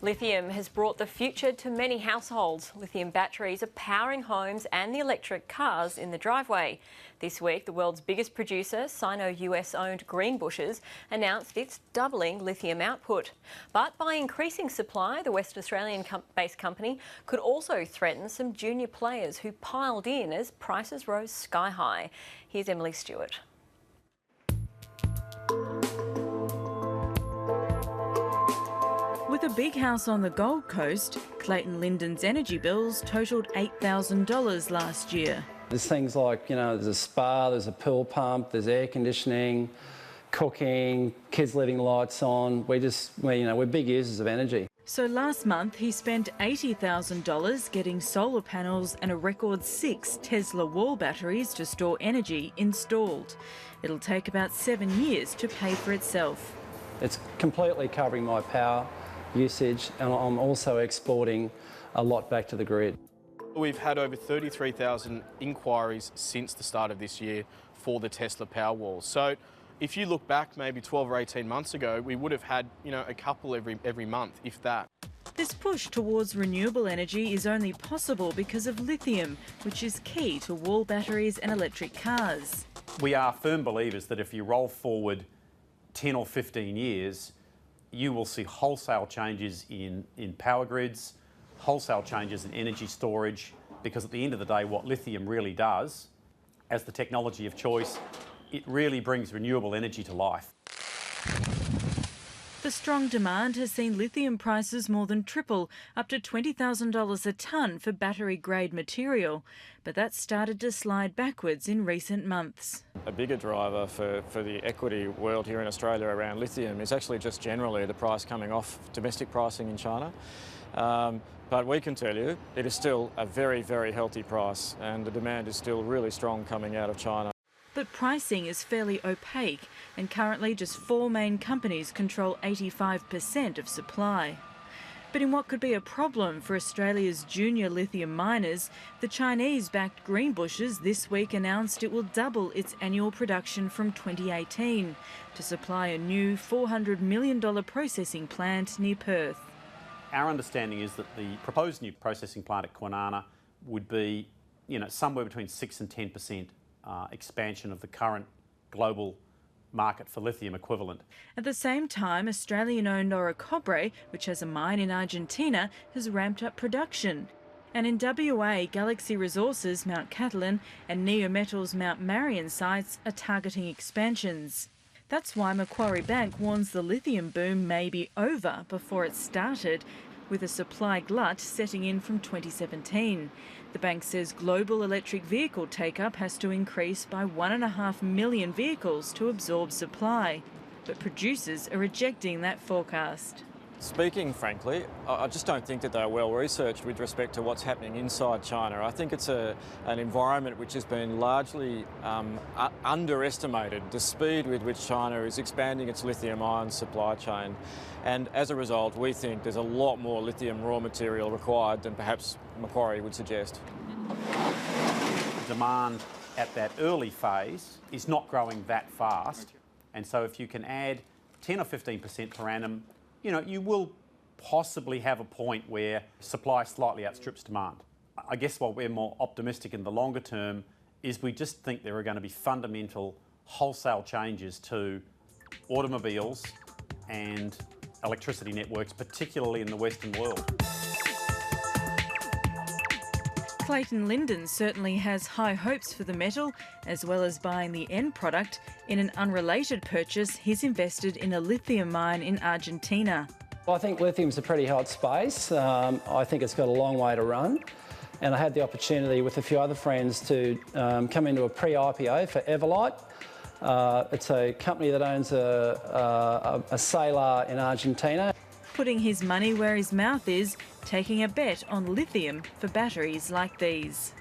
Lithium has brought the future to many households. Lithium batteries are powering homes and the electric cars in the driveway. This week, the world's biggest producer, Sino-US owned Greenbushes, announced it's doubling lithium output. But by increasing supply, the West Australian-based company could also threaten some junior players who piled in as prices rose sky high. Here's Emily Stewart. With a big house on the Gold Coast, Clayton Linden's energy bills totalled $8,000 last year. There's things like, there's a spa, there's a pool pump, there's air conditioning, cooking, kids leaving lights on. We're big users of energy. So last month he spent $80,000 getting solar panels and a record 6 Tesla wall batteries to store energy installed. It'll take about 7 years to pay for itself. It's completely covering my power usage, and I'm also exporting a lot back to the grid. We've had over 33,000 inquiries since the start of this year for the Tesla Powerwall. So if you look back maybe 12 or 18 months ago, we would have had, a couple every month, if that. This push towards renewable energy is only possible because of lithium, which is key to wall batteries and electric cars. We are firm believers that if you roll forward 10 or 15 years, you will see wholesale changes in power grids, wholesale changes in energy storage, because at the end of the day, what lithium really does, as the technology of choice, it really brings renewable energy to life. The strong demand has seen lithium prices more than triple, up to $20,000 a tonne for battery-grade material. But that's started to slide backwards in recent months. A bigger driver for the equity world here in Australia around lithium is actually just generally the price coming off domestic pricing in China. But we can tell you it is still a very, very healthy price, and the demand is still really strong coming out of China. But pricing is fairly opaque, and currently just 4 main companies control 85% of supply. But in what could be a problem for Australia's junior lithium miners, the Chinese-backed Greenbushes this week announced it will double its annual production from 2018 to supply a new $400 million processing plant near Perth. Our understanding is that the proposed new processing plant at Kwinana would be, somewhere between 6 and 10% expansion of the current global market for lithium equivalent. At the same time, Australian-owned Orocobre, which has a mine in Argentina, has ramped up production. And in WA, Galaxy Resources' Mount Catalan and Neometal's Mount Marion sites are targeting expansions. That's why Macquarie Bank warns the lithium boom may be over before it started, with a supply glut setting in from 2017. The bank says global electric vehicle take-up has to increase by 1.5 million vehicles to absorb supply. But producers are rejecting that forecast. Speaking frankly, I just don't think that they're well researched with respect to what's happening inside China. I think it's an environment which has been largely underestimated, the speed with which China is expanding its lithium-ion supply chain. And as a result, we think there's a lot more lithium raw material required than perhaps Macquarie would suggest. Demand at that early phase is not growing that fast, and so if you can add 10 or 15% per annum, you will possibly have a point where supply slightly outstrips demand. I guess what we're more optimistic in the longer term is we just think there are going to be fundamental wholesale changes to automobiles and electricity networks, particularly in the Western world. Clayton Linden certainly has high hopes for the metal, as well as buying the end product. In an unrelated purchase, he's invested in a lithium mine in Argentina. I think lithium's a pretty hot space. I think it's got a long way to run. And I had the opportunity with a few other friends to come into a pre-IPO for Everlight. It's a company that owns a salar in Argentina. Putting his money where his mouth is, taking a bet on lithium for batteries like these.